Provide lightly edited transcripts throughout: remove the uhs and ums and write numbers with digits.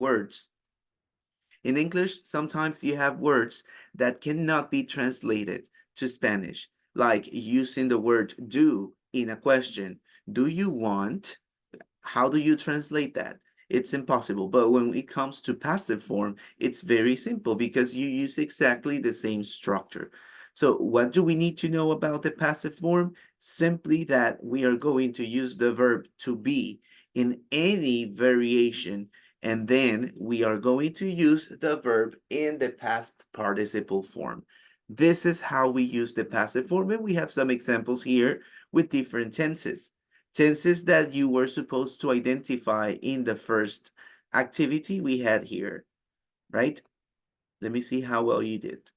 words. In English, sometimes you have words that cannot be translated to Spanish, like using the word do in a question. Do you want? How do you translate that? It's impossible. But when it comes to passive form, it's very simple because you use exactly the same structure. So what do we need to know about the passive form? Simply that we are going to use the verb to be in any variation, and then we are going to use the verb in the past participle form. This is how we use the passive form, and we have some examples here with different tenses. Tenses that you were supposed to identify in the first activity we had here, right? Let me see how well you did.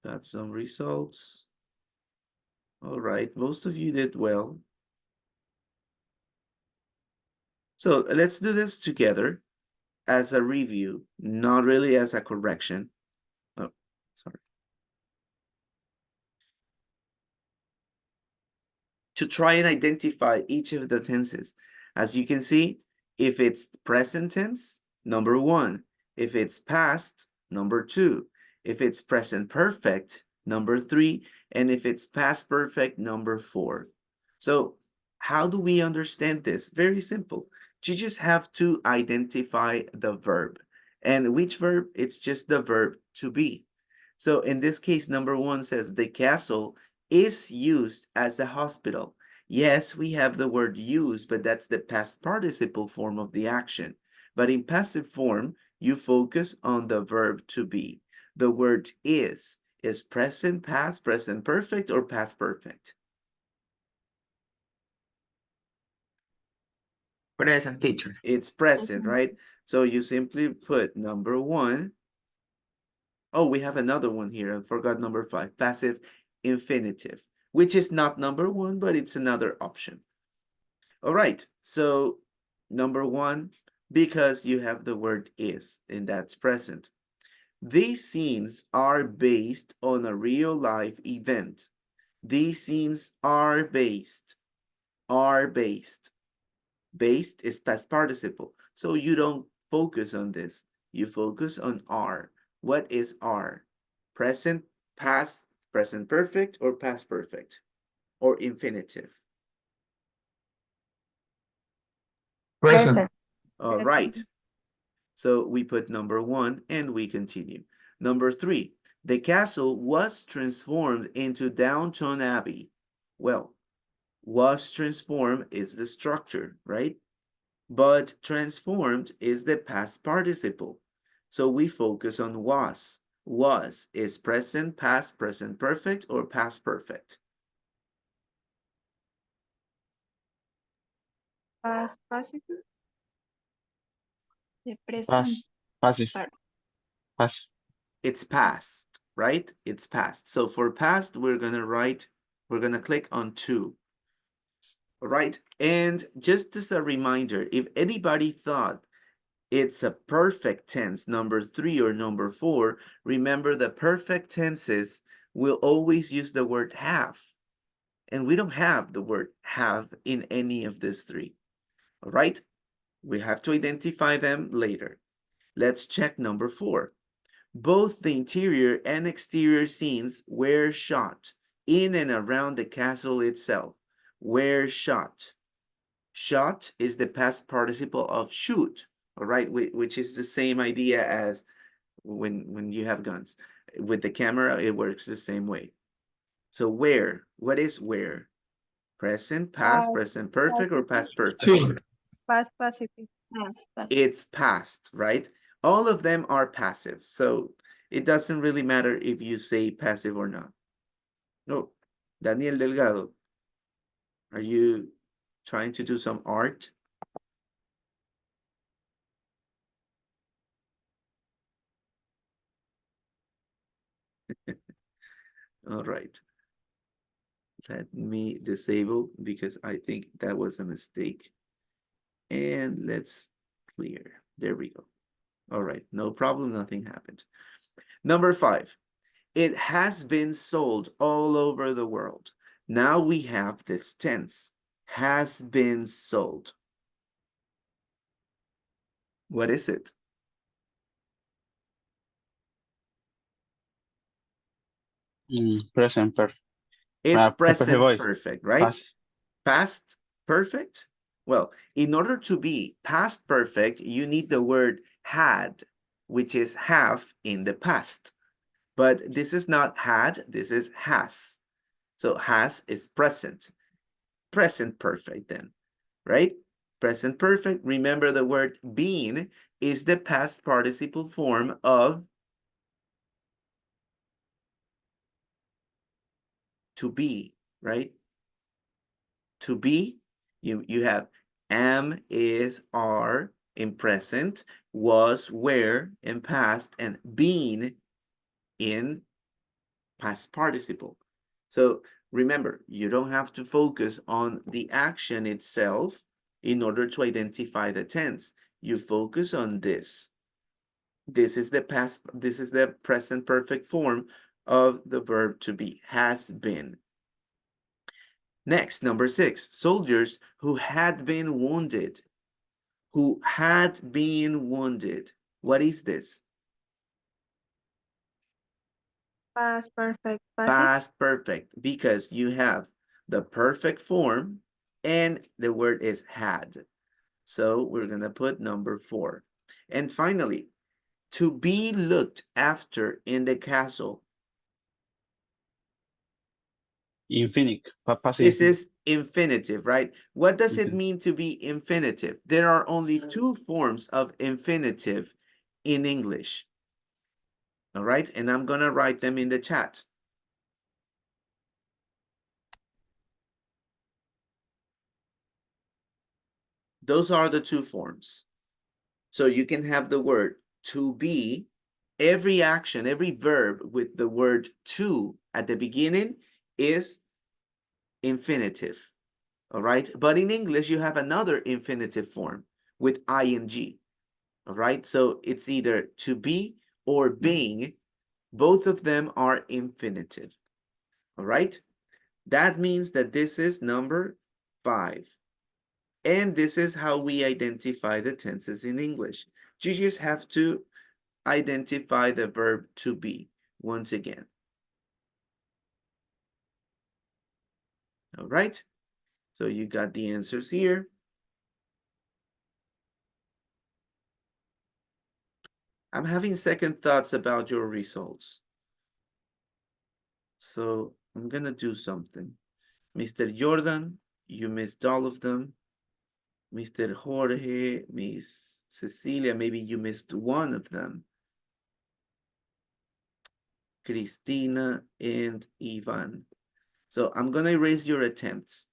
Got some results. All right, most of you did well. So let's do this together as a review, not really as a correction. Oh, sorry. To try and identify each of the tenses. As you can see, if it's present tense, number 1. If it's past, number 2. If it's present perfect, number 3. And if it's past perfect, number 4. So how do we understand this? Very simple. You just have to identify the verb. And which verb? It's just the verb to be. So in this case, number 1 says the castle is used as a hospital. Yes, we have the word use, but that's the past participle form of the action. But in passive form, you focus on the verb to be. The word is present, past, present perfect, or past perfect? Present, teacher. It's present, right? So you simply put number 1. Oh, we have another one here. I forgot number 5, passive infinitive, which is not number 1, but it's another option. All right, so number 1, because you have the word is, and that's present. These scenes are based on a real life event. These scenes are based. Based is past participle, so you don't focus on this. You focus on are. What is are? Present, past, present perfect, or past perfect, or infinitive? Present. All right. So we put number 1 and we continue. Number 3, the castle was transformed into Downton Abbey. Well, was transformed is the structure, right? But transformed is the past participle. So we focus on was. Was is present, past, present perfect, or past perfect? Past passive. The present. Pass. Passive. Pass. It's past, right? It's past. So for past, we're going to click on 2. All right. And just as a reminder, if anybody thought it's a perfect tense, number 3 or number 4, remember the perfect tenses will always use the word have. And we don't have the word have in any of these 3. All right. We have to identify them later. Let's check number 4. Both the interior and exterior scenes were shot in and around the castle itself. Were shot. Shot is the past participle of shoot, all right, which is the same idea as when you have guns. With the camera, it works the same way. So where? What is where? Present, past, present perfect, or past perfect? Past passive. It's past, right? All of them are passive, so it doesn't really matter if you say passive or not. No, Daniel Delgado, are you trying to do some art? All right. Let me disable because I think that was a mistake. And let's clear. There we go. All right, no problem, nothing happened. Number 5, it has been sold all over the world. Now we have this tense. has been sold. What is it? Present perfect. It's Perfect present voice. perfect, right? Past. Past perfect? Well, in order to be past perfect, you need the word had, which is have in the past. But this is not had, this is has. So has is present. Present perfect then, right? Present perfect. Remember the word been is the past participle form of to be, right? To be, you have am, is, are in present, was, were in past, and been in past participle. So remember, you don't have to focus on the action itself in order to identify the tense. You focus on this. This is the past, this is the present perfect form of the verb to be, has been. Next, number 6, soldiers who had been wounded. Who had been wounded. What is this? Past perfect passive. Past perfect, because you have the perfect form and the word is had. So we're going to put number 4. And finally, to be looked after in the castle. Infinitive. Passive. This is infinitive, right? What does it Infinitive. mean to be infinitive? There are only 2 forms of infinitive in English. All right, and I'm going to write them in the chat. Those are the 2 forms. So you can have the word to be, every action, every verb with the word to at the beginning is infinitive. All right, but in English, you have another infinitive form with ing. All right, so it's either to be or being. Both of them are infinitive. All right, that means that this is number 5. And this is how we identify the tenses in English. You just have to identify the verb to be once again. All right, so you got the answers here. I'm having second thoughts about your results. So I'm gonna do something. Mr. Jordan, you missed all of them. Mr. Jorge, Miss Cecilia, maybe you missed one of them. Cristina and Ivan. So I'm gonna erase your attempts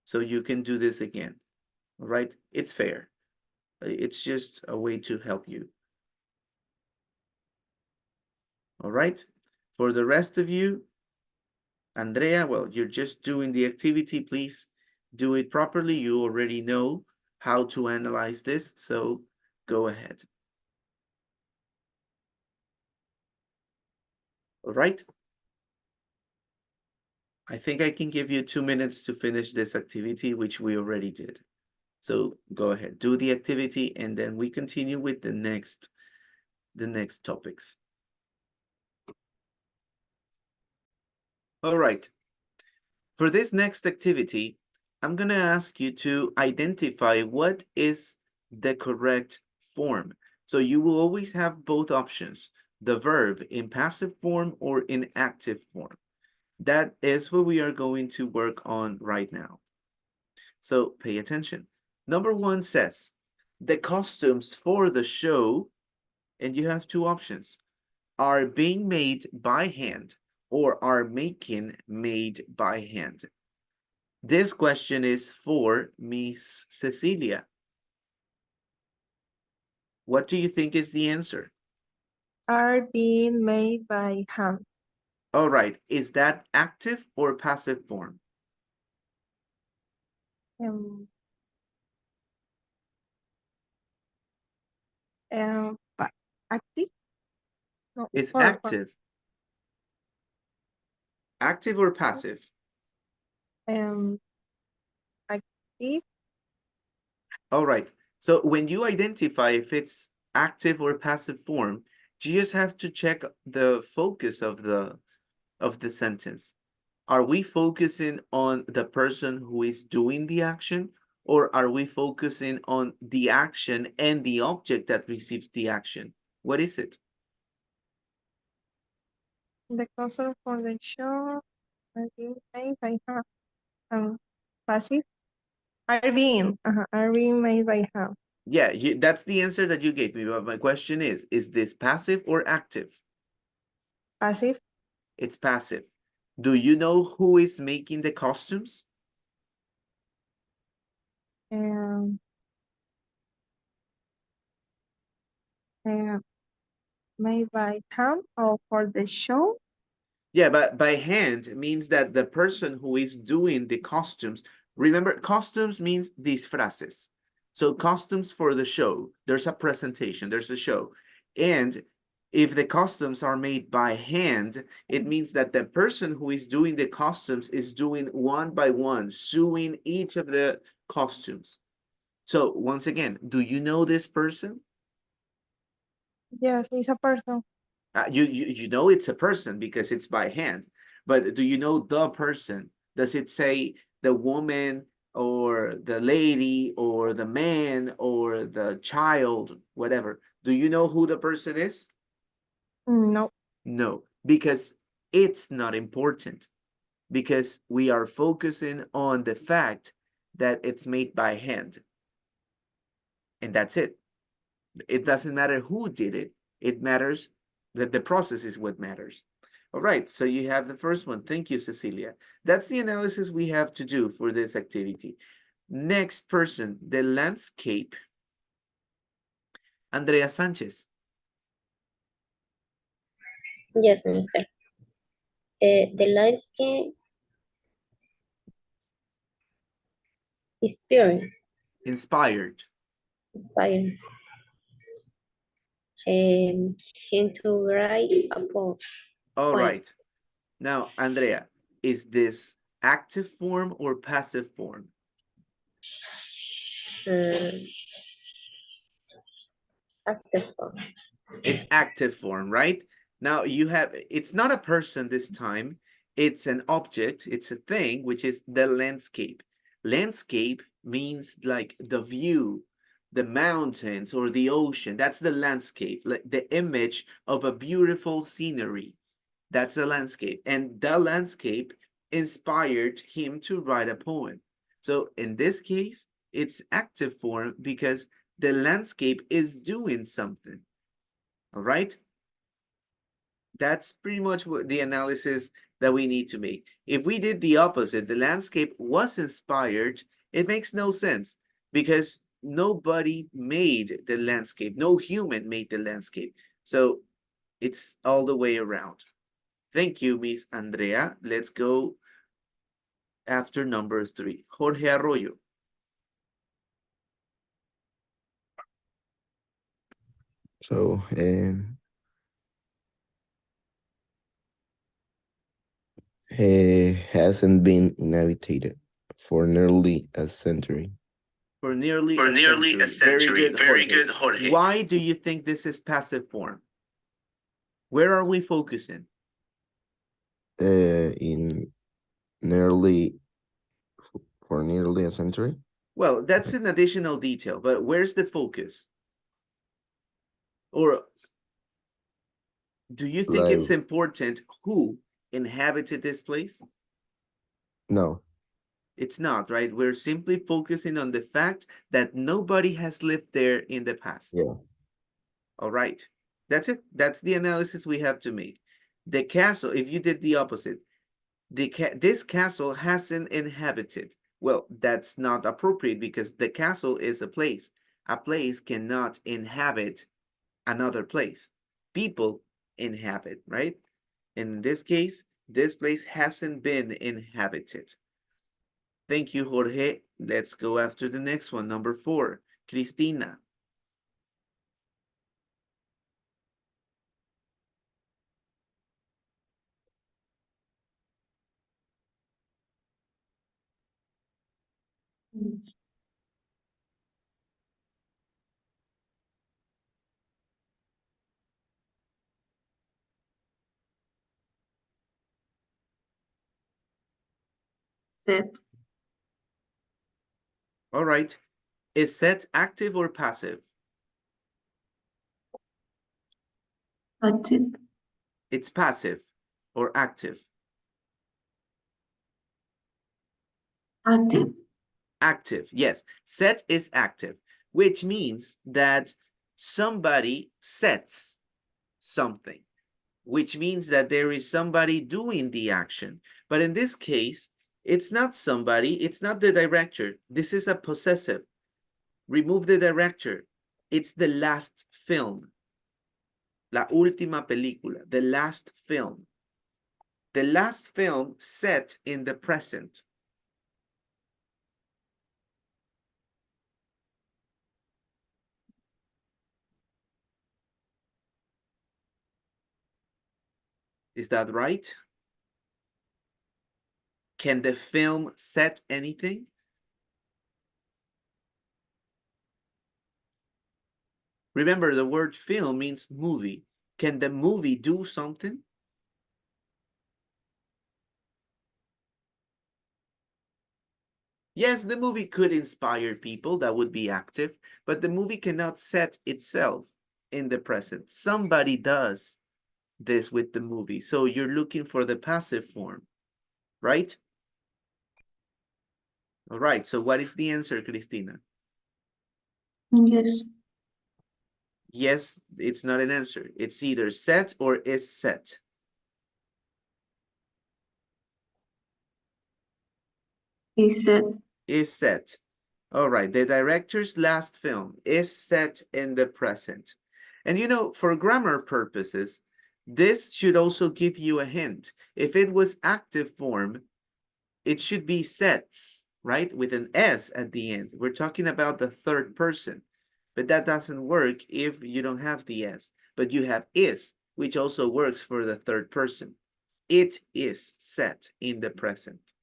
so you can do this again. All right, it's fair. It's just a way to help you. All right, for the rest of you, Andrea, well, you're just doing the activity. Please do it properly. You already know how to analyze this, so go ahead. All right. I think I can give you 2 minutes to finish this activity, which we already did. So go ahead, do the activity, and then we continue with the next topics. All right. For this next activity, I'm going to ask you to identify what is the correct form. So you will always have both options, the verb in passive form or in active form. That is what we are going to work on right now. So pay attention. Number 1 says, the costumes for the show, and you have 2 options, are being made by hand or are making made by hand. This question is for Miss Cecilia. What do you think is the answer? Are being made by hand. All right, is that active or passive form? Um, active? No, It's for active. Active or passive? um passive. All right. So when you identify if it's active or passive form, you just have to check the focus of the sentence. Are we focusing on the person who is doing the action, or are we focusing on the action and the object that receives the action? What is it? The costume for the show are being made by hand. Passive are being made by hand. Yeah, that's the answer that you gave me. But my question is this passive or active? Passive. It's passive. Do you know who is making the costumes? Um, uh, Made by hand or for the show. Yeah, but by hand means that the person who is doing the costumes, remember, costumes means disfraces. So costumes for the show, there's a presentation, there's a show. And if the costumes are made by hand, it means that the person who is doing the costumes is doing one by one, sewing each of the costumes. So once again, do you know this person? Yes, it's a person. You know it's a person because it's by hand, but do you know the person? Does it say the woman or the lady or the man or the child, whatever? Do you know who the person is? No. No, because it's not important, because we are focusing on the fact that it's made by hand, and that's it. It doesn't matter who did it. It matters that the process is what matters. All right, so you have the first one. Thank you, Cecilia. That's the analysis we have to do for this activity. Next person, the landscape. Andrea Sanchez. Yes, mister. The landscape is pure, Inspired. fire, him to write a All poem. right. Now, Andrea, is this active form or passive form? Mm, as the form. It's active form, right? Now you have, it's not a person this time, it's an object, it's a thing, which is the landscape. Landscape means like the view, the mountains or the ocean. That's the landscape, like the image of a beautiful scenery. That's a landscape. And the landscape inspired him to write a poem. So in this case, it's active form because the landscape is doing something. All right. That's pretty much what the analysis that we need to make. If we did the opposite, the landscape was inspired, it makes no sense because nobody made the landscape. No human made the landscape. So it's all the way around. Thank you, Miss Andrea. Let's go after number 3. Jorge Arroyo. So, hasn't been inhabited for nearly a century. For nearly a century. Very good, Jorge. Why do you think this is passive form? Where are we focusing? In nearly for nearly a century. Well, that's an additional detail, but where's the focus? Or do you think Like it's important who inhabited this place? no, It's not, right? We're simply focusing on the fact that nobody has lived there in the past. yeah, All right. That's it. That's the analysis we have to make. The castle, if you did the opposite, this castle hasn't inhabited. Well, that's not appropriate because the castle is a place. A place cannot inhabit another place. People inhabit, right? In this case, this place hasn't been inhabited. Thank you, Jorge. Let's go after the next one, number 4. Cristina. Set. All right. Is set active or passive? Active. It's passive or active? Active. Active, yes. Set is active, which means that somebody sets something, which means that there is somebody doing the action. But in this case, it's not somebody, it's not the director. This is a possessive. Remove the director. It's the last film. La última película, the last film. The last film set in the present. Is that right? Can the film set anything? Remember, the word film means movie. Can the movie do something? Yes, the movie could inspire people, that would be active, but the movie cannot set itself in the present. Somebody does this with the movie. So you're looking for the passive form, right? All right, so what is the answer, Cristina? Yes. Yes, it's not an answer. It's either set or is set. Is set. Is set. All right, the director's last film is set in the present. And you know, for grammar purposes, this should also give you a hint. If it was active form, it should be sets, right? With an S at the end. We're talking about the third person, but that doesn't work if you don't have the S, but you have is, which also works for the third person. It is set in the present.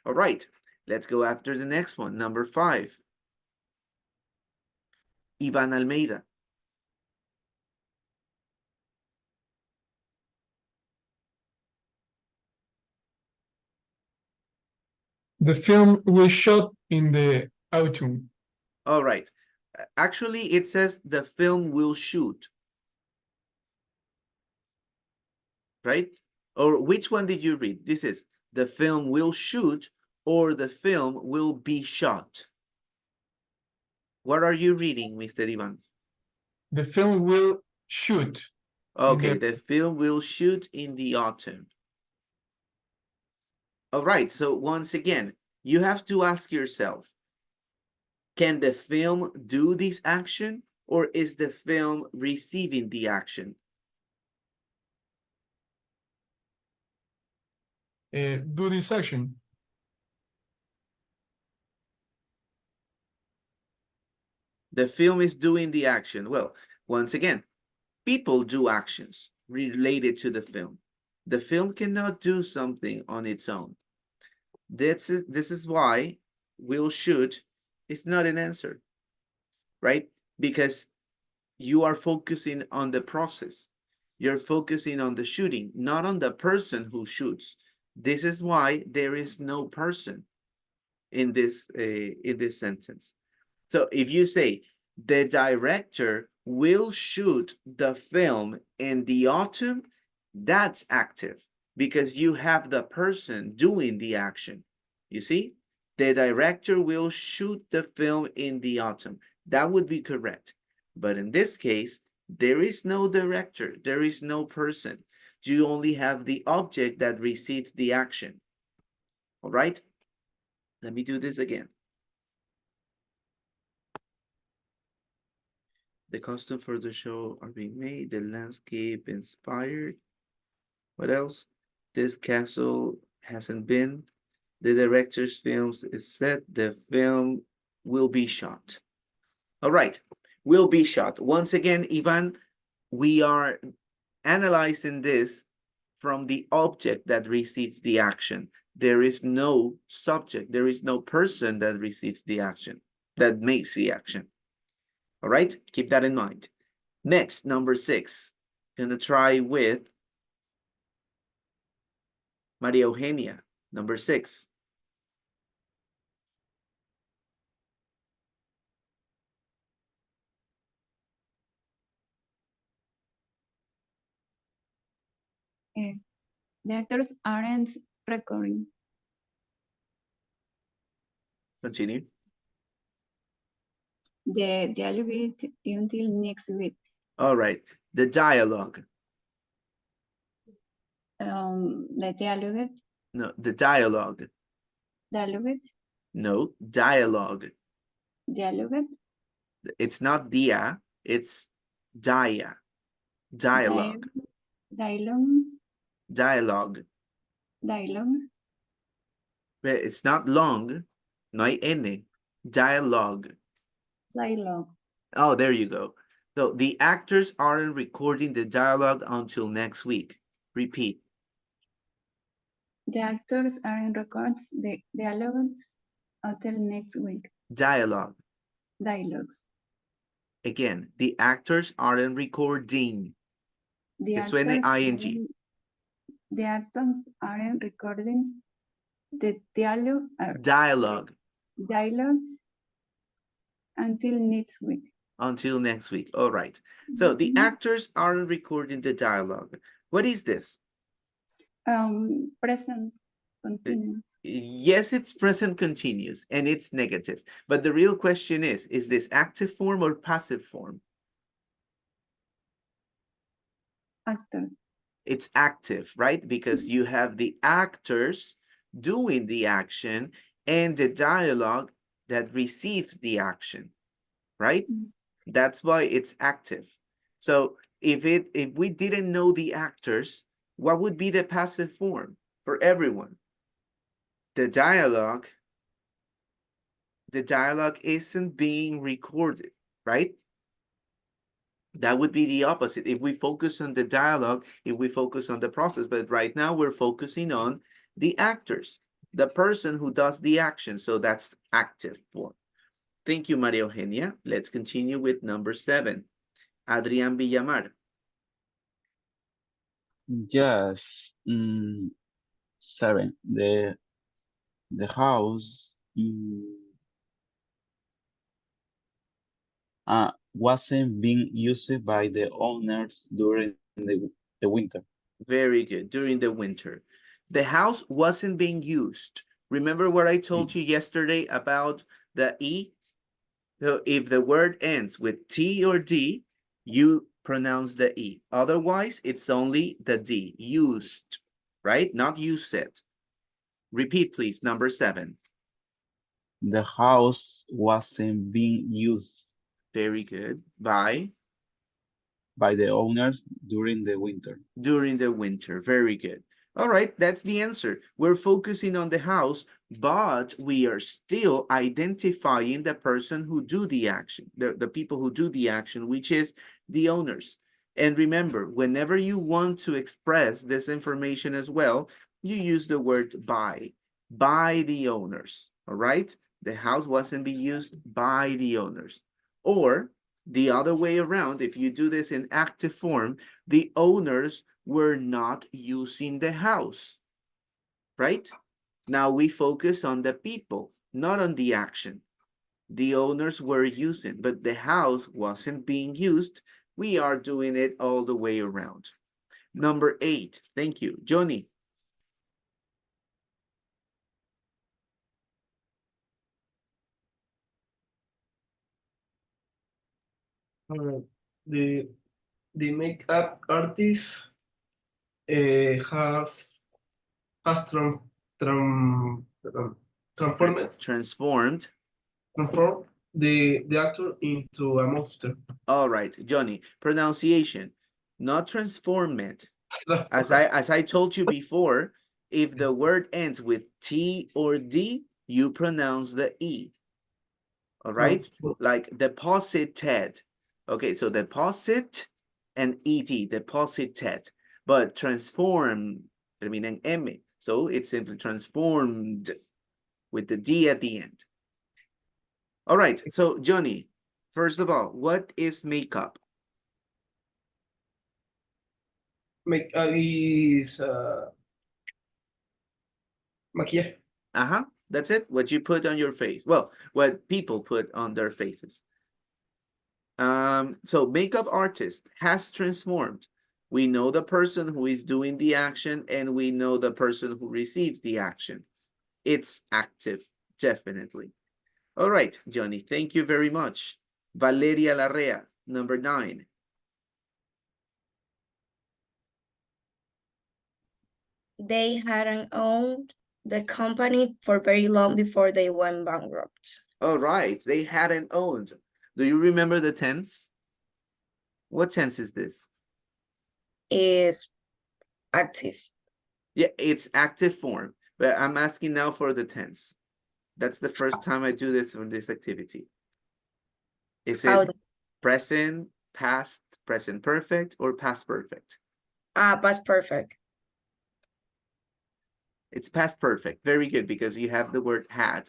All right, let's go after the next one, number 5. Ivan Almeida. The film was shot in the autumn. All right. Actually, it says the film will shoot. Right? Or which one did you read? This is the film will shoot or the film will be shot. What are you reading, Mr. Ivan? The film will shoot. Okay, the film will shoot in the autumn. All right, so once again, you have to ask yourself, can the film do this action or is the film receiving the action? Do this action. The film is doing the action. Well, once again, people do actions related to the film. The film cannot do something on its own. This is why will shoot is not an answer, right? Because you are focusing on the process. You're focusing on the shooting, not on the person who shoots. This is why there is no person in this sentence. So if you say the director will shoot the film in the autumn, that's active because you have the person doing the action. You see, the director will shoot the film in the autumn. That would be correct. But in this case, there is no director, there is no person. You only have the object that receives the action. All right, let me do this again. The costume for the show are being made, the landscape inspired. What else? This castle hasn't been. The director's films is set. The film will be shot. All right, will be shot. Once again, Ivan, we are analyzing this from the object that receives the action. there is no subject, there is no person that receives the action, that makes the action. All right, keep that in mind. Next, number 6. Gonna try with Maria Eugenia, number 6. The actors aren't recording. Continue. The dialogue until next week. All right, the dialogue. The dialogue, No, the dialogue. dialogue, No, dialogue. dialogue, It's not dia, it's dia. Dialogue. dialogue, Dialogue. dialogue, But it's not long. No hay N. Dialogue. dialogue. Oh, there you go. So the actors aren't recording the dialogue until next week. Repeat. The actors aren't records the dialogues until next week. Dialogue. Dialogues. Again, the actors aren't recording. The Que suene ing. the actors aren't recording the Dialogue dialogues until next week. until next week. All right. So the actors aren't recording the dialogue. What is this? Present continuous. Yes, it's present continuous and it's negative. But the real question is this active form or passive form? Actors. It's active, right? Because you have the actors doing the action and the dialogue that receives the action, right? That's why it's active. So if we didn't know the actors, what would be the passive form for everyone? The dialogue isn't being recorded, right? That would be the opposite. If we focus on the dialogue, if we focus on the process, but right now we're focusing on the actors, the person who does the action. So that's active form. Thank you, Maria Eugenia. Let's continue with number 7. Adrián Villamar. Yes. 7. The house wasn't being used by the owners during the winter. Very good. During the winter. The house wasn't being used. Remember what I told you yesterday about the E? So if the word ends with T or D, you pronounce the E. Otherwise, it's only the D. Used, right? Not use it. Repeat, please. Number 7. The house wasn't being used Very good. By the owners during the winter. during the winter. Very good. All right, that's the answer. We're focusing on the house, but we are still identifying the person who do the action, the people who do the action, which is the owners. And remember, whenever you want to express this information as well, you use the word by the owners, all right? The house wasn't being used by the owners. Or the other way around, if you do this in active form, the owners were not using the house, right? Now we focus on the people, not on the action. The owners were using, but the house wasn't being used. We are doing it all the way around. Number 8, thank you. Johnny. The makeup artist has transformed the actor into a monster. All right, Johnny. Pronunciation, not transformed. As I told you before, if the word ends with T or D, you pronounce the E. All right, like deposited. Okay, so deposit and ED, deposited. But transform, termina en M. So it's simply transformed with the D at the end. All right, so Johnny, first of all, what is makeup? Make is maquillaje. Uh-huh, that's it, what you put on your face. Well, what people put on their faces. So makeup artist has transformed. We know the person who is doing the action and we know the person who receives the action. It's active, definitely. All right, Johnny, thank you very much. Valeria Larrea, number 9. They hadn't owned the company for very long before they went bankrupt. All right, they hadn't owned. Do you remember the tense? What tense is this? Is active. Yeah, it's active form, but I'm asking now for the tense. That's the first time I do this on this activity. Is it Out. present, past, present perfect, or past perfect? Past perfect. It's past perfect. Very good, because you have the word had,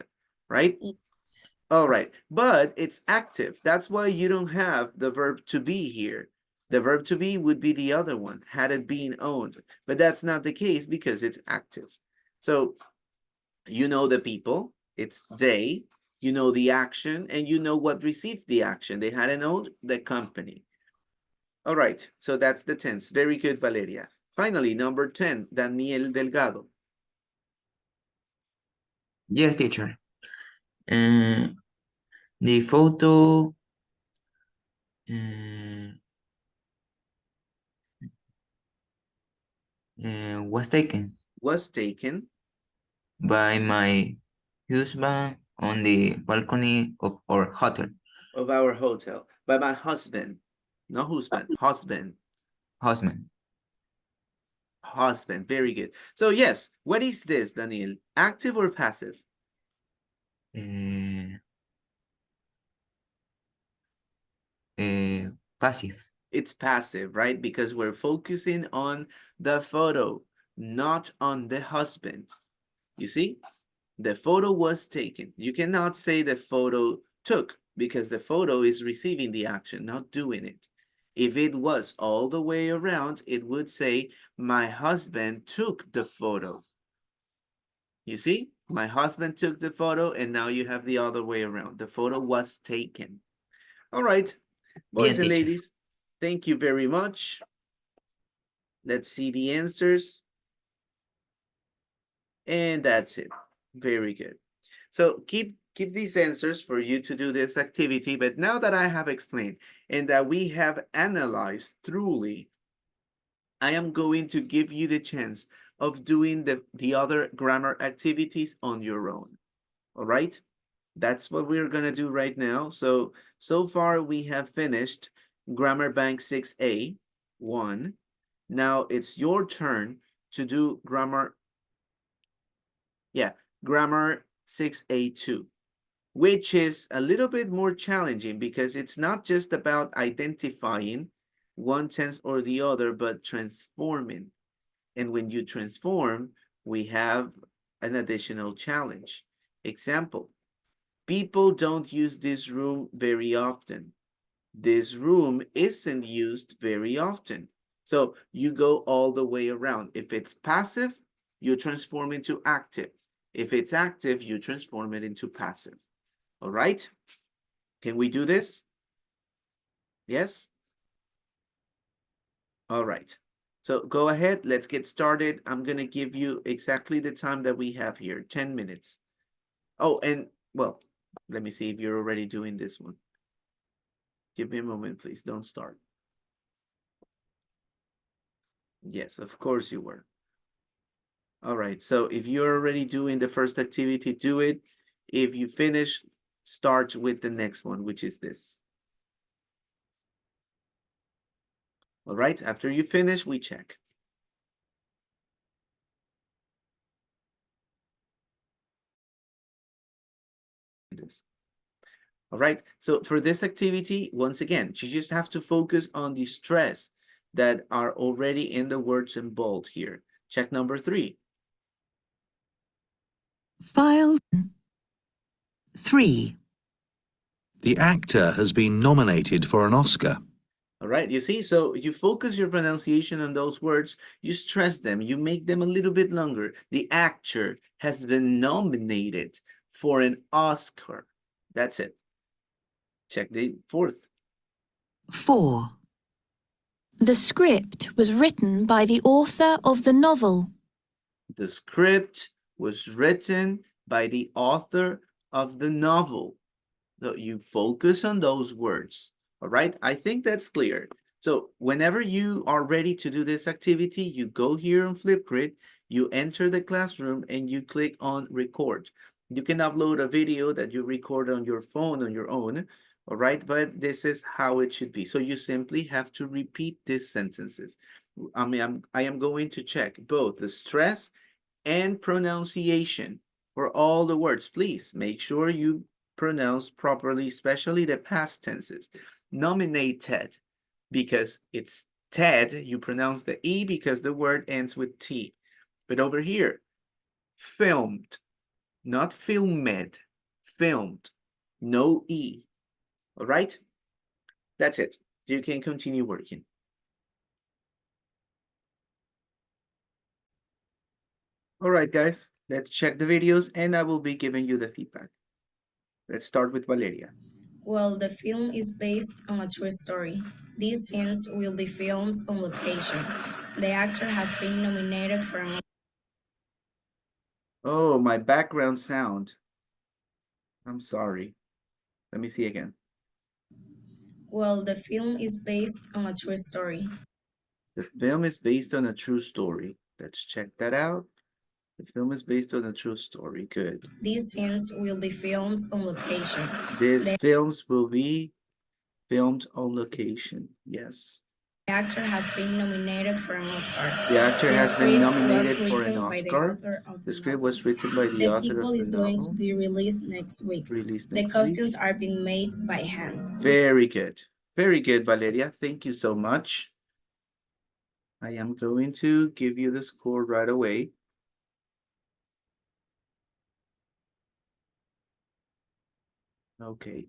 right? It's All right, but it's active. That's why you don't have the verb to be here. The verb to be would be the other one, had it been owned. But that's not the case because it's active. So you know the people, it's they, you know the action, and you know what received the action. They hadn't owned the company. All right, so that's the tense. Very good, Valeria. Finally, number 10, Daniel Delgado. Yes, teacher. The photo was taken Was taken by my husband on the balcony of our hotel. of our hotel by my husband. No husband, husband. Husband. Husband, very good. So yes, what is this, Daniel? Active or passive? Passive. It's passive, right? Because we're focusing on the photo, not on the husband. You see, the photo was taken. You cannot say the photo took because the photo is receiving the action, not doing it. If it was all the way around, it would say, my husband took the photo. You see, my husband took the photo and now you have the other way around. The photo was taken. All right, boys and ladies, thank you very much. Let's see the answers. And that's it. Very good. So keep these answers for you to do this activity. But now that I have explained and that we have analyzed thoroughly, I am going to give you the chance of doing the other grammar activities on your own. All right? That's what we're going to do right now. So far we have finished Grammar Bank 6A, 1. Now it's your turn to do Grammar 6A2, which is a little bit more challenging because it's not just about identifying one tense or the other, but transforming. And when you transform, we have an additional challenge. Example, people don't use this room very often. This room isn't used very often. So you go all the way around. If it's passive, you transform into active. If it's active, you transform it into passive. All right? Can we do this? Yes? All right. So go ahead, let's get started. I'm going to give you exactly the time that we have here, 10 minutes. Oh, and well, let me see if you're already doing this one. Give me a moment, please. Don't start. Yes, of course you were. All right, so if you're already doing the first activity, do it. If you finish, start with the next one, which is this. All right, after you finish, we check. All right, so for this activity, once again, you just have to focus on the stress that are already in the words in bold here. Check number 3. File 3. The actor has been nominated for an Oscar. All right, you see, so you focus your pronunciation on those words, you stress them, you make them a little bit longer. The actor has been nominated for an Oscar. That's it. Check the fourth. 4. The script was written by the author of the novel. The script was written by the author of the novel. So you focus on those words. All right, I think that's clear. So whenever you are ready to do this activity, you go here on Flipgrid, you enter the classroom and you click on record. You can upload a video that you record on your phone on your own, all right? But this is how it should be. So you simply have to repeat these sentences. I am going to check both the stress and pronunciation for all the words. Please make sure you pronounce properly, especially the past tenses. Nominated, because it's Ted, you pronounce the E because the word ends with T. But over here, filmed, not filmed, filmed, no E. All right? That's it. You can continue working. All right, guys, let's check the videos and I will be giving you the feedback. Let's start with Valeria. Well, the film is based on a true story. These scenes will be filmed on location. The actor has been nominated for an Oh, my background sound. I'm sorry. Let me see again. Well, the film is based on a true story. The film is based on a true story. Let's check that out. The film is based on a true story. Good. These scenes will be filmed on location. These films will be filmed on location. Yes. The actor has been nominated for an Oscar. The actor has been nominated for an Oscar. The script was written by the The author sequel of the is going to novel. be released next week. Released The next costumes week. are being made by hand. Very good. Very good, Valeria. Thank you so much. I am going to give you the score right away. Okay.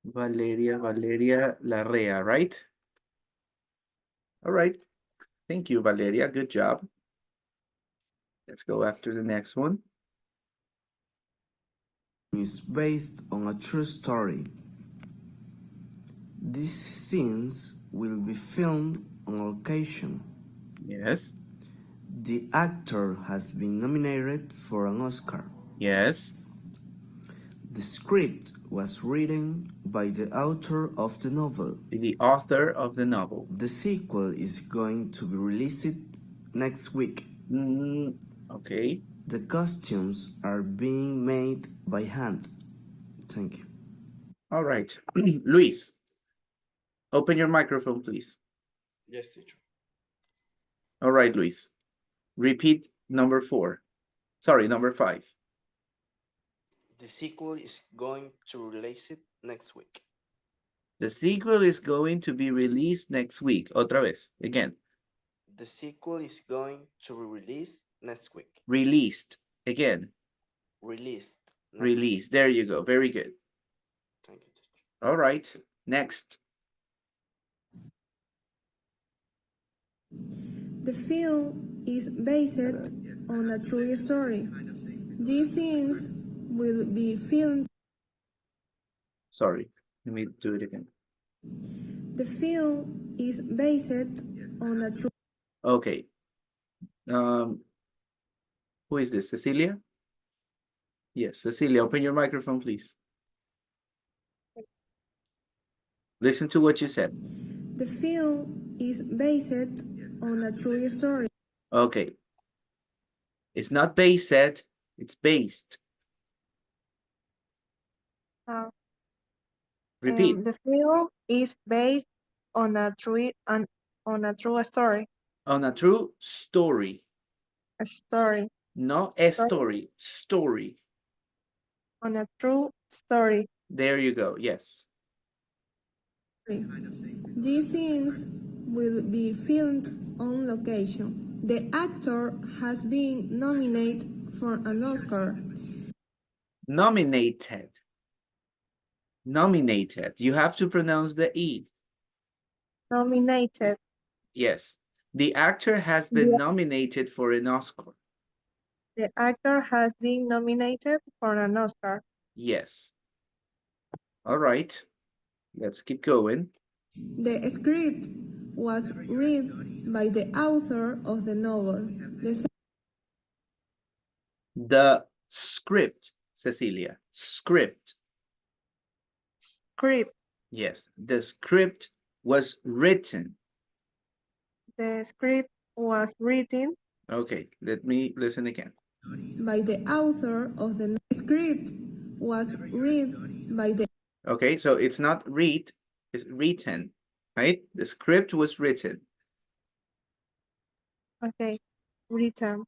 Valeria Larrea, right? All right. Thank you, Valeria. Good job. Let's go after the next one. Is based on a true story. These scenes will be filmed on location. Yes. The actor has been nominated for an Oscar. Yes. The script was written by the author of the novel. The author of the novel. The sequel is going to be released next week. Okay. The costumes are being made by hand. Thank you. All right. Luis, open your microphone, please. Yes, teacher. All right, Luis. Repeat number 4. Sorry, number 5. The sequel is going to release it next week. The sequel is going to be released next week. Otra vez, again. The sequel is going to be released next week. Released, again. Released. Released. There you go. Very good. Thank you, teacher. All right. Next. The film is based on a true story. These scenes will be filmed. Sorry. Let me do it again. The film is based on a true. Okay. Who is this? Cecilia? Yes, Cecilia, open your microphone, please. Listen to what you said. The film is based on a true story. Okay. It's not based, it's based. Repeat. The film is based on a true story. On a true story. A story. No a story. Story. On a true story. There you go. Yes. These scenes will be filmed on location. The actor has been nominated for an Oscar. Nominated. Nominated. You have to pronounce the E. Nominated. Yes. The actor has been nominated for an Oscar. The actor has been nominated for an Oscar. Yes. All right. Let's keep going. The script was read by the author of the novel. The script, Cecilia. Script. Script. Yes. The script was written. The script was written Okay. Let me listen again. by the author of the script was read by the Okay. So it's not read, it's written, right? The script was written. written.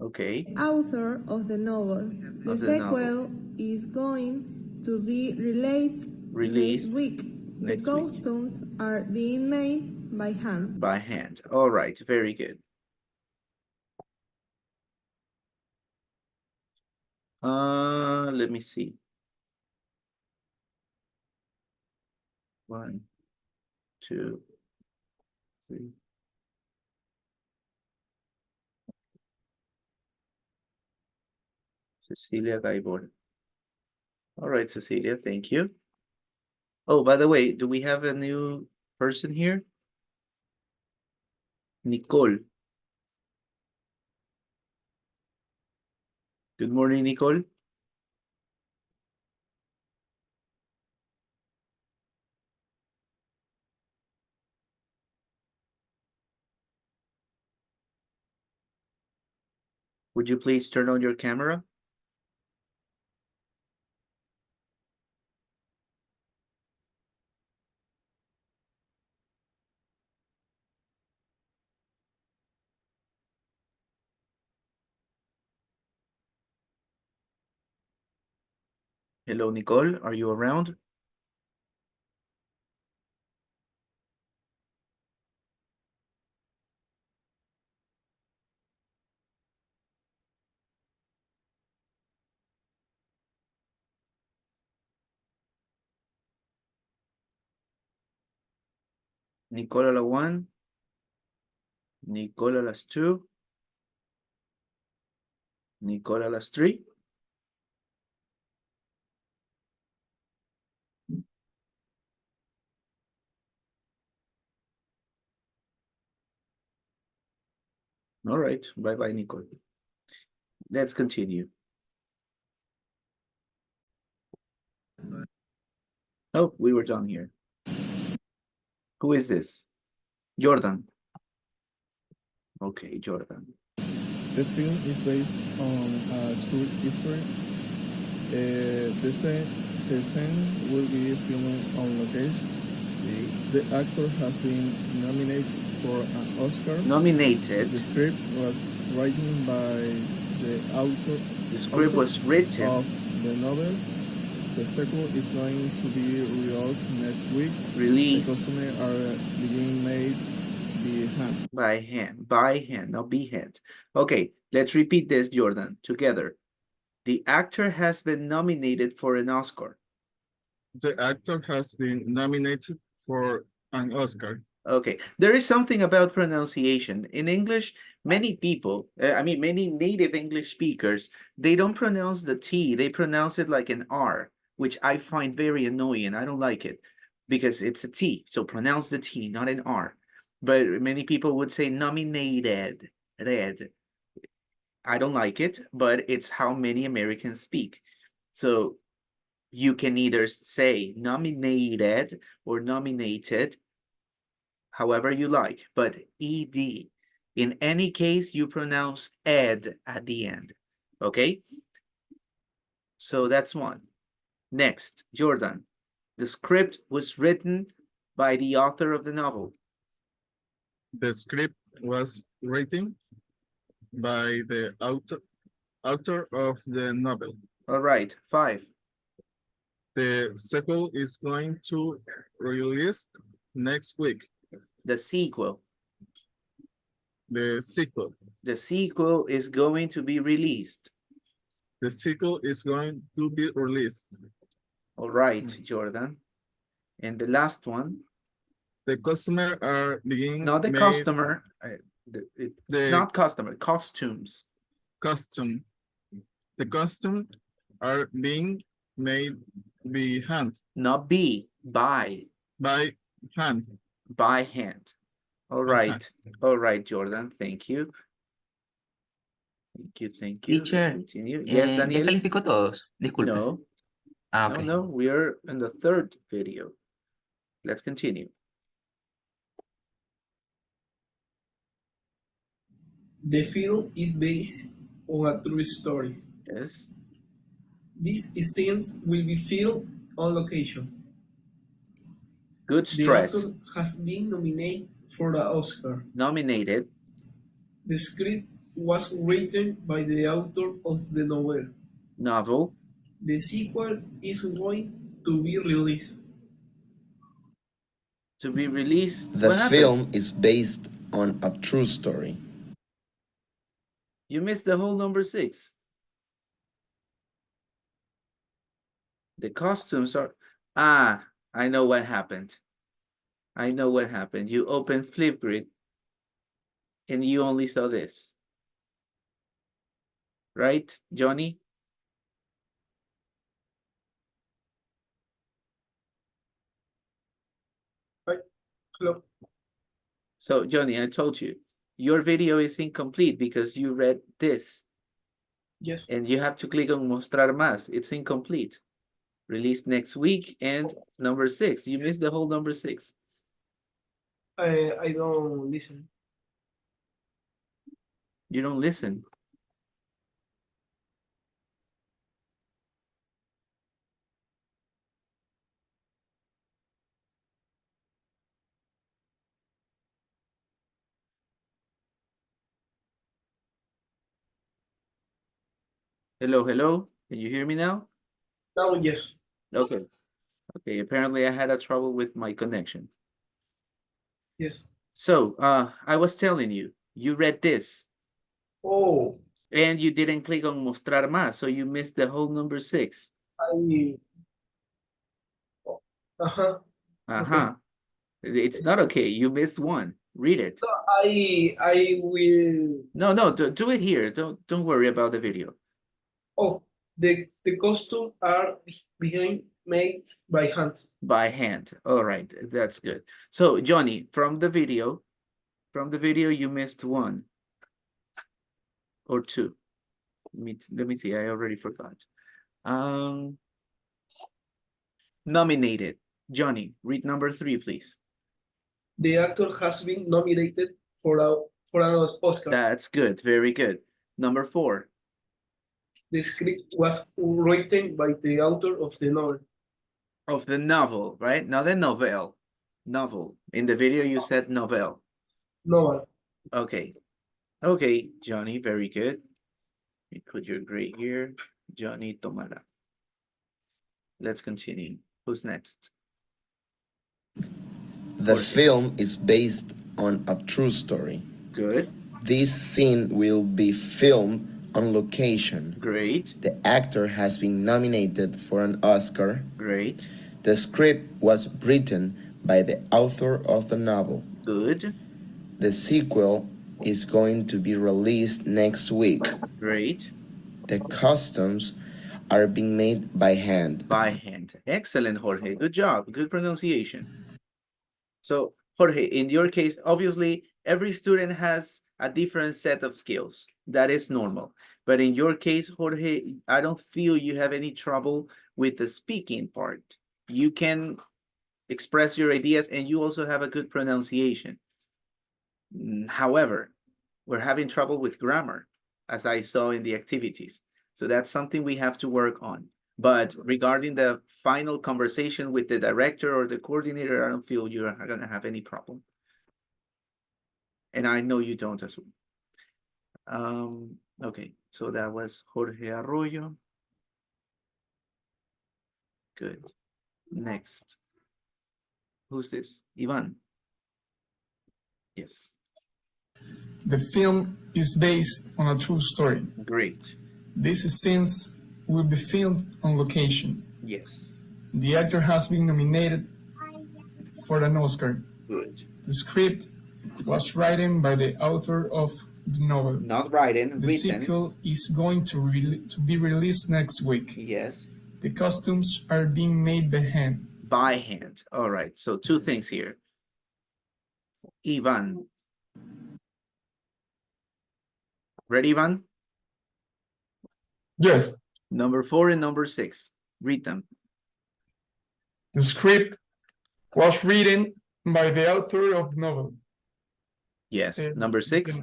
Okay. Author of the novel. The sequel is going to be released next week. The costumes are being made by hand. By hand. All right. Very good. Let me see. 1, 2, 3. Cecilia Gaibor. All right, Cecilia, thank you. Oh, by the way, do we have a new person here? Nicole. Good morning, Nicole. Would you please turn on your camera? Hello, Nicole. Are you around? Nicole a la 1. Nicole a las 2. Nicole a las 3. All right. Bye-bye, Nicole. Let's continue. Oh, we were done here. Who is this? Jordan. Okay, Jordan. The film is based on a true history. The scene will be filmed on location. The actor has been nominated for an Oscar. Nominated. The script was written by the author. The script was written of the novel. The sequel is going to be released next week. Released. The costumes are being made by hand, not be hand. Okay, let's repeat this, Jordan, together. The actor has been nominated for an Oscar. The actor has been nominated for an Oscar. Okay, there is something about pronunciation. In English, many people, many native English speakers, they don't pronounce the T, they pronounce it like an R, which I find very annoying. I don't like it because it's a T, so pronounce the T, not an R. But many people would say nominated, red. I don't like it, but it's how many Americans speak. So you can either say nominated or nominated, however you like, but ed. In any case, you pronounce ed at the end, okay? So that's one. Next, Jordan. The script was written by the author of the novel. The script was written by the author of the novel. All right, 5. The sequel is going to release next week. The sequel. The sequel. The sequel is going to be released. The sequel is going to be released. All right, Jordan. And the last one. The customer are being Not the made, customer. It's not customer. Costumes. Costume. The costume are being made by hand. Not be, by. By hand. By hand. All right. All right, Jordan. Thank you. Thank you. Thank you. Let's Teacher, continue. Yes, ¿ya Daniel. calificó todos? Disculpe. No. Ah, No, ok. no. We are in the third video. Let's continue. The film is based on a true story. Yes. These scenes will be filmed on location. Good The stress. actor has been nominated for the Oscar. Nominated. The script was written by the author of the novel. Novel. The sequel is going to be released. To be released. The What film happened? is based on a true story. You missed the whole number 6. The costumes are... Ah, I know what happened. I know what happened. You opened Flipgrid and you only saw this. Right, Johnny? Hello. So, Johnny, I told you, your video is incomplete because you read this. Yes. And you have to click on Mostrar Más. It's incomplete. Released next week and number 6. You missed the whole number 6. I don't listen. You don't listen. Hello, hello. Can you hear me now? Now, yes. Okay. Okay, apparently I had a trouble with my connection. Yes. So, I was telling you, you read this. Oh. And you didn't click on Mostrar Más, so you missed the whole number 6. Uh-huh. Uh-huh. Okay. It's not okay. You missed one. Read it. No, I will. No, do it here. Don't worry about the video. Oh, the costumes are being made by hand. By hand. All right, that's good. So, Johnny, from the video, you missed 1 or 2. Let me see. I already forgot. Nominated. Johnny, read number 3, please. The actor has been nominated for an Oscar. That's good. Very good. Number 4. The script was written by the author of the novel. Of the novel, right? Not the novel. Novel. In the video, you said novel. Novel. Okay. Okay, Johnny, very good. Let me put your grade here. Johnny Tomara. Let's continue. Who's next? The Jorge. film is based on a true story. Good. This scene will be filmed on location. Great. The actor has been nominated for an Oscar. Great. The script was written by the author of the novel. Good. The sequel is going to be released next week. Great. The costumes are being made by hand. By hand. Excellent, Jorge. Good job. Good pronunciation. So, Jorge, in your case, obviously, every student has a different set of skills. That is normal. But in your case, Jorge, I don't feel you have any trouble with the speaking part. You can express your ideas and you also have a good pronunciation. However, we're having trouble with grammar, as I saw in the activities. So that's something we have to work on. But regarding the final conversation with the director or the coordinator, I don't feel you're going to have any problem. And I know you don't as well. Okay, so that was Jorge Arroyo. Good. Next. Who's this? Ivan. Yes. The film is based on a true story. Great. These scenes will be filmed on location. Yes. The actor has been nominated for an Oscar. Good. The script was written by the author of the novel. Not written, The written. sequel is going to be released next week. Yes. The costumes are being made by hand. By hand. All right. So two things here. Ivan. Ready, Ivan? Yes. Number 4 and number 6. Read them. The script was written by the author of the novel. Yes. Number 6.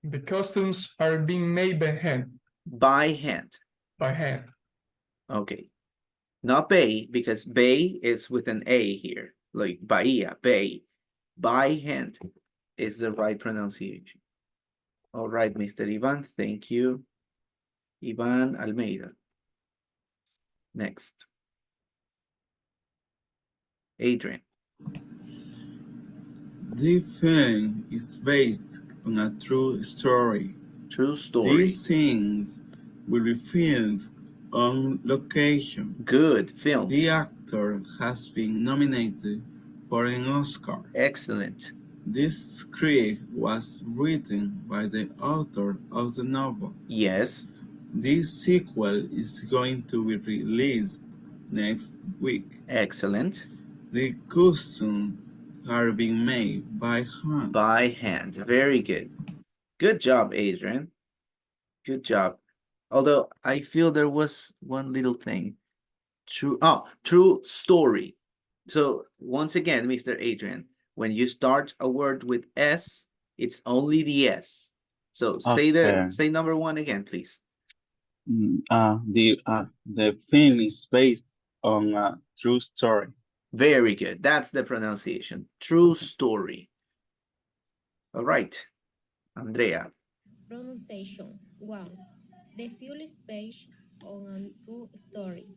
The costumes are being made by hand. By hand. By hand. Okay. Not bay, because bay is with an A here. Like Bahia, bay. By hand is the right pronunciation. All right, Mr. Ivan. Thank you. Ivan Almeida. Next. Adrian. The film is based on a true story. True story. These scenes will be filmed on location. Good. Filmed. The actor has been nominated for an Oscar. Excellent. This script was written by the author of the novel. Yes. This sequel is going to be released next week. Excellent. The costumes are being made by hand. By hand. Very good. Good job, Adrian. Good job. Although I feel there was one little thing. True story. So once again, Mr. Adrian, when you start a word with S, it's only the S. So say number 1 again, please. The film is based on a true story. Very good. That's the pronunciation. True story. All right. Andrea. Pronunciation. 1. The film is based on a true story.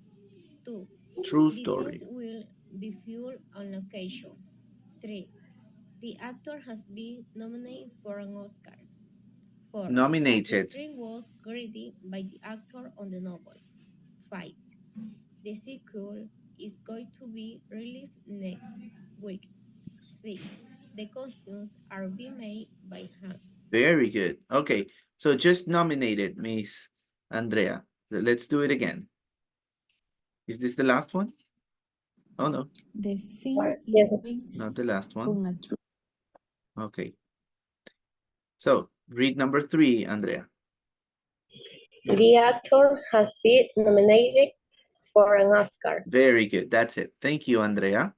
2. True The story. scenes will be filmed on location. 3. The actor has been nominated for an Oscar. 4. Nominated. The film was written by the actor on the novel. 5. The sequel is going to be released next week. 6. The costumes are being made by hand. Very good. Okay, so just nominated, Miss Andrea. So let's do it again. Is this the last one? Oh, no. The film is based Not the last one. on a true. Okay. So read number 3, Andrea. The actor has been nominated for an Oscar. Very good. That's it. Thank you, Andrea.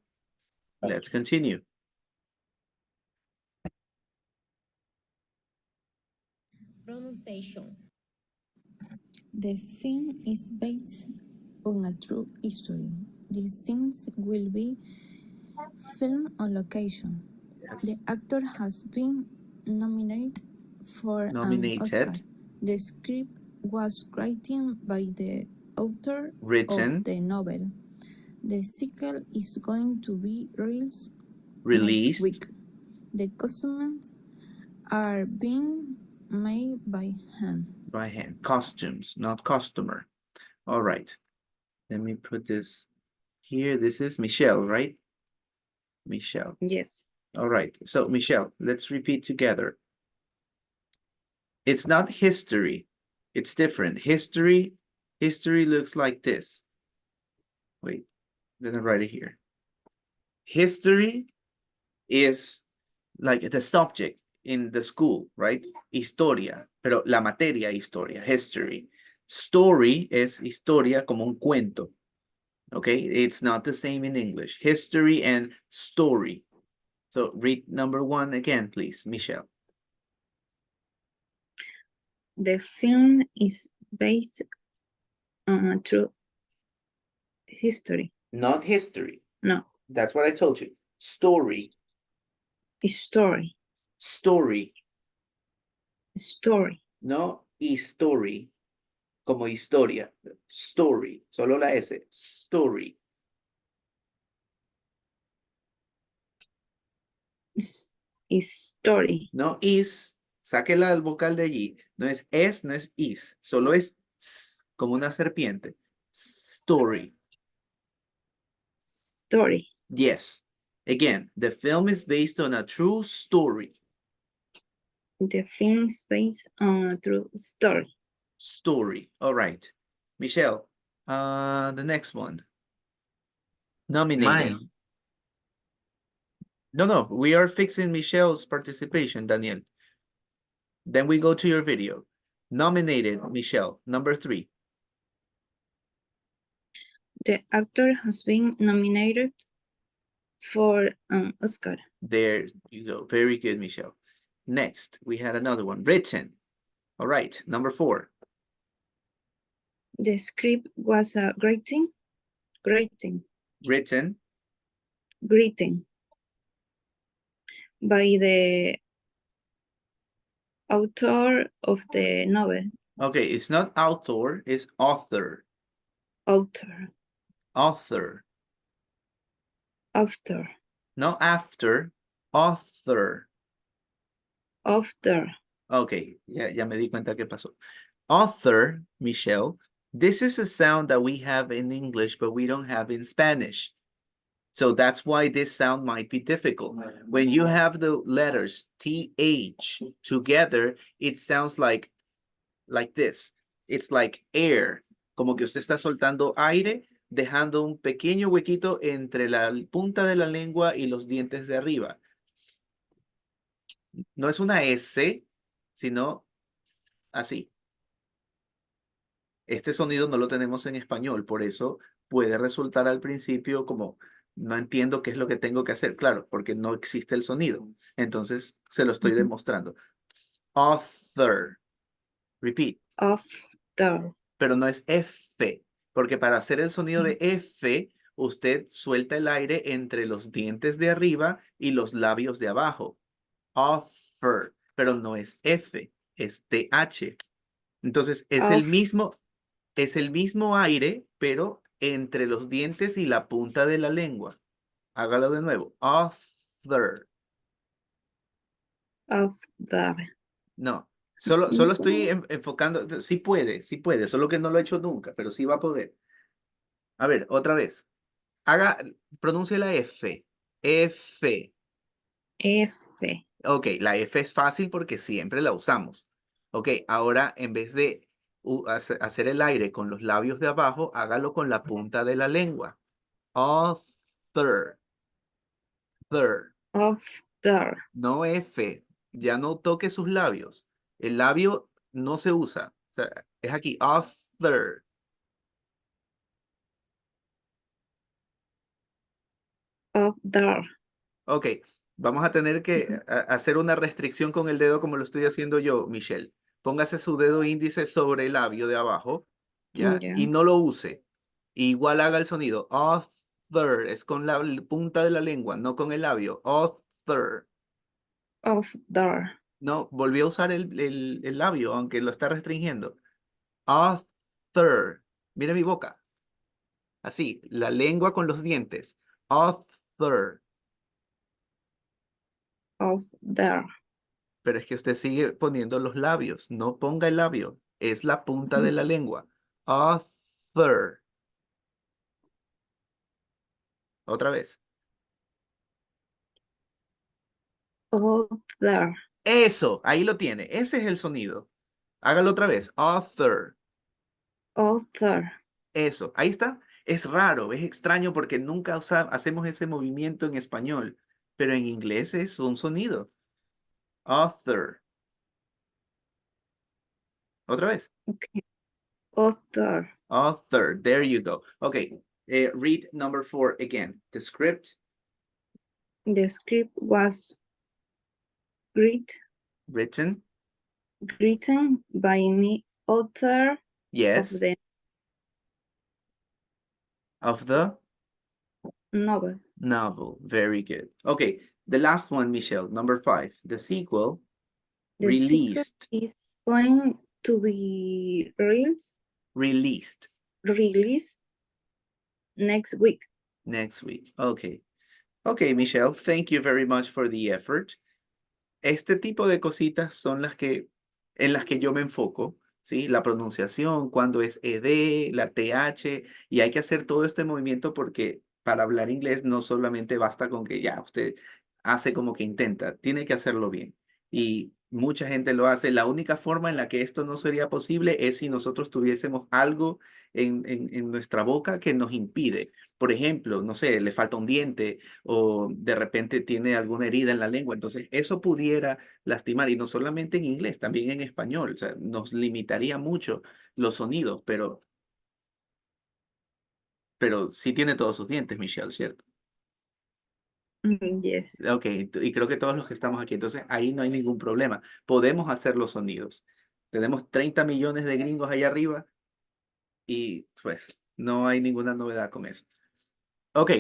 Let's continue. Pronunciation. The film is based on a true story. The scenes will be filmed on location. Yes. The actor has been nominated for an Oscar. The script was written by the author of the novel. The sequel is going to be released next week. The costumes are being made by hand. By hand. Costumes, not customer. All right. Let me put this here. This is Michelle, right? Michelle. Yes. All right. So, Michelle, let's repeat together. It's not history. It's different. History looks like this. Wait, let me write it here. History is like the subject in the school, right? Historia, pero la materia historia, history. Story es historia como un cuento. Okay, it's not the same in English. History and story. So read number 1 again, please, Michelle. The film is based on a true history. Not history. No. That's what I told you. Story. Story. Story. Story. No history. Como historia. Story. Solo la S. Story. Is story. No is Saque la vocal de allí. No es es, no es is. Solo es s, como una serpiente. Story. Story. Yes. Again, the film is based on a true story. The film is based on a true story. Story. All right. Michelle, the next one. Nominated. Mine. No, we are fixing Michelle's participation, Daniel. Then we go to your video. Nominated, Michelle, number 3. The actor has been nominated for an Oscar. There you go. Very good, Michelle. Next, we had another one. Written. All right, number 4. The script was a greeting. Written. By the author of the novel. Okay, it's not author, it's author. Author. No after, author. Okay, ya me di cuenta qué pasó. Author, Michelle, this is a sound that we have in English, but we don't have in Spanish. So that's why this sound might be difficult. When you have the letters TH together, it sounds like this. It's like air, como que usted está soltando aire, dejando un pequeño huequito entre la punta de la lengua y los dientes de arriba. No es una S, sino así. Este sonido no lo tenemos en español, por eso puede resultar al principio como no entiendo qué es lo que tengo que hacer. Claro, porque no existe el sonido. Entonces se lo estoy demostrando. Author. Repeat. Author. Pero no es F, porque para hacer el sonido de F, usted suelta el aire entre los dientes de arriba y los labios de abajo. Author, pero no es F, es TH. Entonces es el mismo aire, pero entre los dientes y la punta de la lengua. Hágalo de nuevo. Author. No, solo estoy enfocando. Sí puede, solo que no lo he hecho nunca, pero sí va a poder. A ver, otra vez. Pronuncie la F. F. Ok, la F es fácil porque siempre la usamos. Ok, ahora en vez de hacer el aire con los labios de abajo, hágalo con la punta de la lengua. Author. No F. Ya no toque sus labios. El labio no se usa. O sea, es aquí. Author. Ok, vamos a tener que hacer una restricción con el dedo como lo estoy haciendo yo, Michelle. Póngase su dedo índice sobre el labio de abajo, ¿ya? Y no lo use. Igual haga el sonido. Author es con la punta de la lengua, no con el labio. Author. No, volví a usar el labio, aunque lo está restringiendo. Author. Mire mi boca. Así, la lengua con los dientes. Author. Pero es que usted sigue poniendo los labios. No ponga el labio. Es la punta de la lengua. Author. Otra vez. Eso, ahí lo tiene. Ese es el sonido. Hágalo otra vez. Author. Eso, ahí está. Es raro, es extraño porque nunca hacemos ese movimiento en español, pero en inglés es un sonido. Author. Otra vez. Author. There you go. Okay. Read number 4 again. The script. The script was written by me, author Yes. Of the novel. Very good. Okay. The last one, Michelle, number 5. The sequel. The released. sequel is going to be Released. Next week. Next week. Okay. Okay, Michelle, thank you very much for the effort. este tipo de cositas son en las que yo me enfoco, ¿sí? La pronunciación, cuando es ED, la TH, y hay que hacer todo este movimiento porque para hablar inglés no solamente basta con que ya usted hace como que intenta, tiene que hacerlo bien. Y mucha gente lo hace. La única forma en la que esto no sería posible es si nosotros tuviésemos algo en nuestra boca que nos impide. Por ejemplo, no sé, le falta un diente o de repente tiene alguna herida en la lengua. Entonces, eso pudiera lastimar, y no solamente en inglés, también en español. O sea, nos limitaría mucho los sonidos, pero sí tiene todos sus dientes, Michelle, ¿cierto? Yes. Ok, y creo que todos los que estamos aquí, entonces ahí no hay ningún problema. Podemos hacer los sonidos. Tenemos 30 millones de gringos ahí arriba y pues no hay ninguna novedad con eso. Ok,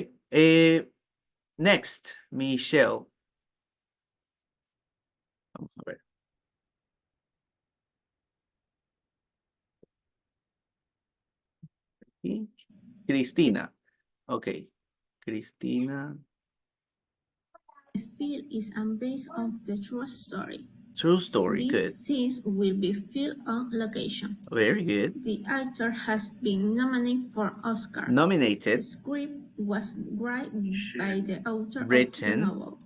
next, Michelle. Vamos a ver. Y Cristina. Ok, Cristina. The film is based on the true story. True story, good. These scenes will be filmed on location. Very good. The actor has been nominated for Oscar. The Nominated, script was written by the author of the written. novel.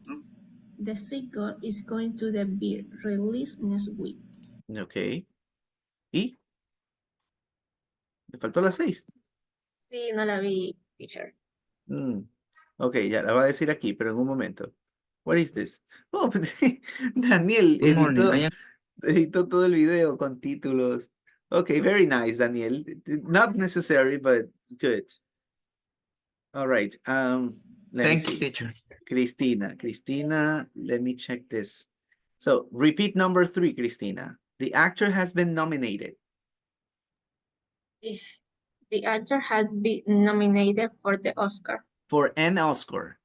The sequel is going to be released next week. Ok. ¿Y? ¿Le faltó las 6? Sí, no la vi, teacher. Ok, ya la va a decir aquí, pero en un momento. What is this? Oh, Daniel Good morning. I am editó todo el video con títulos. Ok, very nice, Daniel. Not necessary, but good. All right. Let me Thank you, see. teacher. Cristina, let me check this. So, repeat number 3, Cristina. The actor has been nominated. The actor had been nominated for the Oscar. For an Oscar.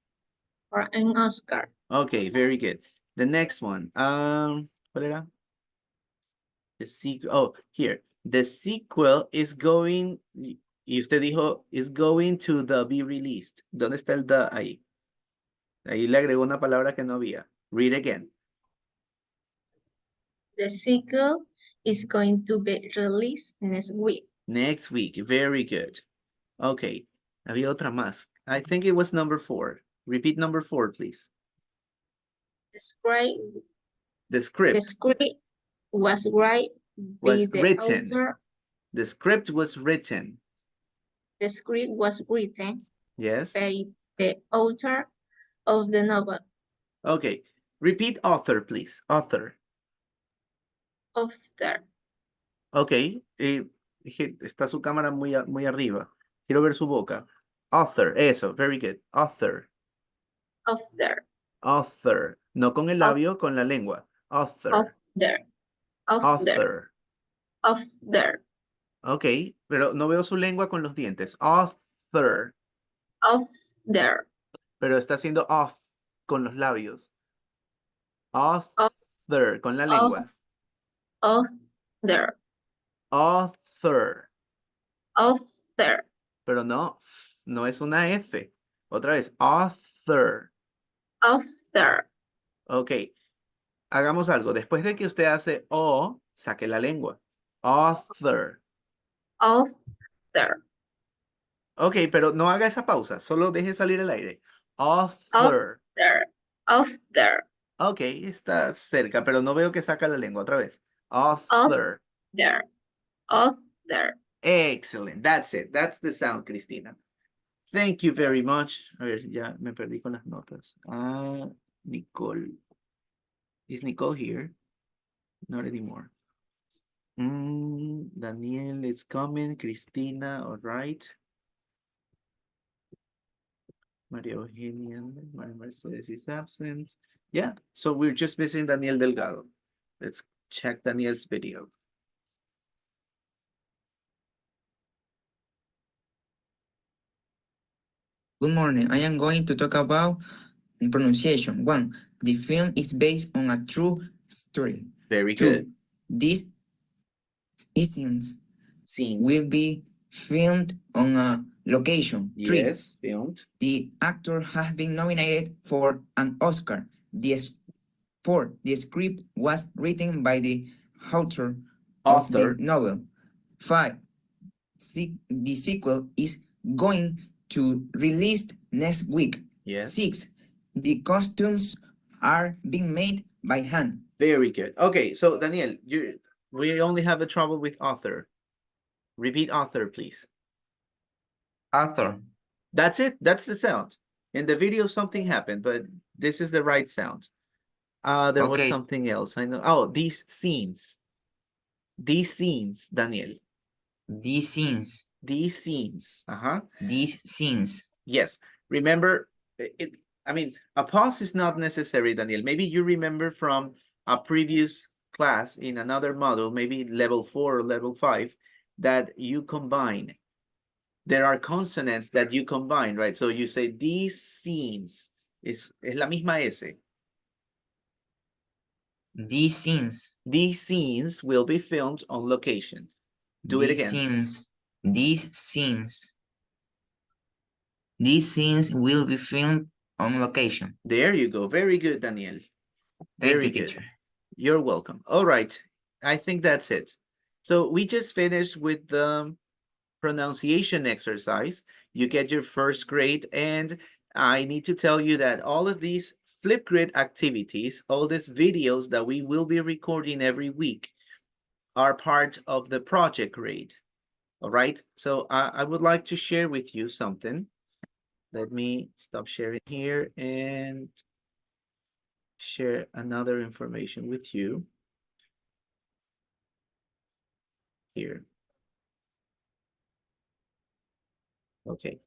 For an Oscar. Okay, very good. The next one. ¿Cuál era? The sequel. Oh, here. The sequel is going. Y usted dijo is going to be released. ¿Dónde está el the ahí? Ahí le agregó una palabra que no había. Read again. The sequel is going to be released next week. Next week. Very good. Okay. Había otra más. I think it was number 4. Repeat number 4, please. The script, The script the script was written by was the written. author. The script was written. The script was written Yes. by the author of the novel. Okay. Repeat author, please. Author. Author. Ok. Está su cámara muy arriba. Quiero ver su boca. Author. Eso. Very good. Author. Author. Author. No con el labio, con la lengua. Author. Author. Author. Author. Author. Ok. Pero no veo su lengua con los dientes. Author. Author. Pero está haciendo off con los labios. Author. Con la lengua. Author. Author. Author. Pero no es una F. Otra vez. Author. Author. Ok. Hagamos algo. Después de que usted hace O, saque la lengua. Author. Author. Ok, pero no haga esa pausa. Solo deje salir el aire. Author. Author. Author. Ok, está cerca, pero no veo que saca la lengua otra vez. Author. Author. Author. Excellent. That's it. That's the sound, Cristina. Thank you very much. A ver, ya me perdí con las notas. Nicole. Is Nicole here? Not anymore. Daniel is coming. Cristina, all right. Maria Eugenia, Maria Mercedes is absent. Yeah, so we're just missing Daniel Delgado. Let's check Daniel's video. Good morning. I am going to talk about pronunciation. 1. The film is based on a true story. Very 2. good. These scenes Scenes. will be filmed on a location. 3. Yes, filmed. The actor has been nominated for an Oscar. The 4. The script was written by the author of the novel. 5. The sequel is going to release next week. Yes. 6. The costumes are being made by hand. Very good. Okay, so Daniel, we only have a trouble with author. Repeat author, please. Author. That's it. That's the sound. In the video, something happened, but this is the right sound. There was something else. I know. Oh, these scenes. These scenes, Daniel. These scenes. These scenes. Uh-huh. These scenes. Yes. Remember, I mean, a pause is not necessary, Daniel. Maybe you remember from a previous class in another model, maybe level 4 or level 5, that you combine. There are consonants that you combine, right? So you say these scenes. Es la misma S. These scenes. These scenes will be filmed on location. Do it again. These scenes. These scenes will be filmed on location. There you go. Very good, Daniel. Very good. Teacher. You're welcome. All right. I think that's it. So we just finished with the pronunciation exercise. You get your first grade, and I need to tell you that all of these Flipgrid activities, all these videos that we will be recording every week are part of the project grade. All right. So I would like to share with you something. Let me stop sharing here and share another information with you here. Okay,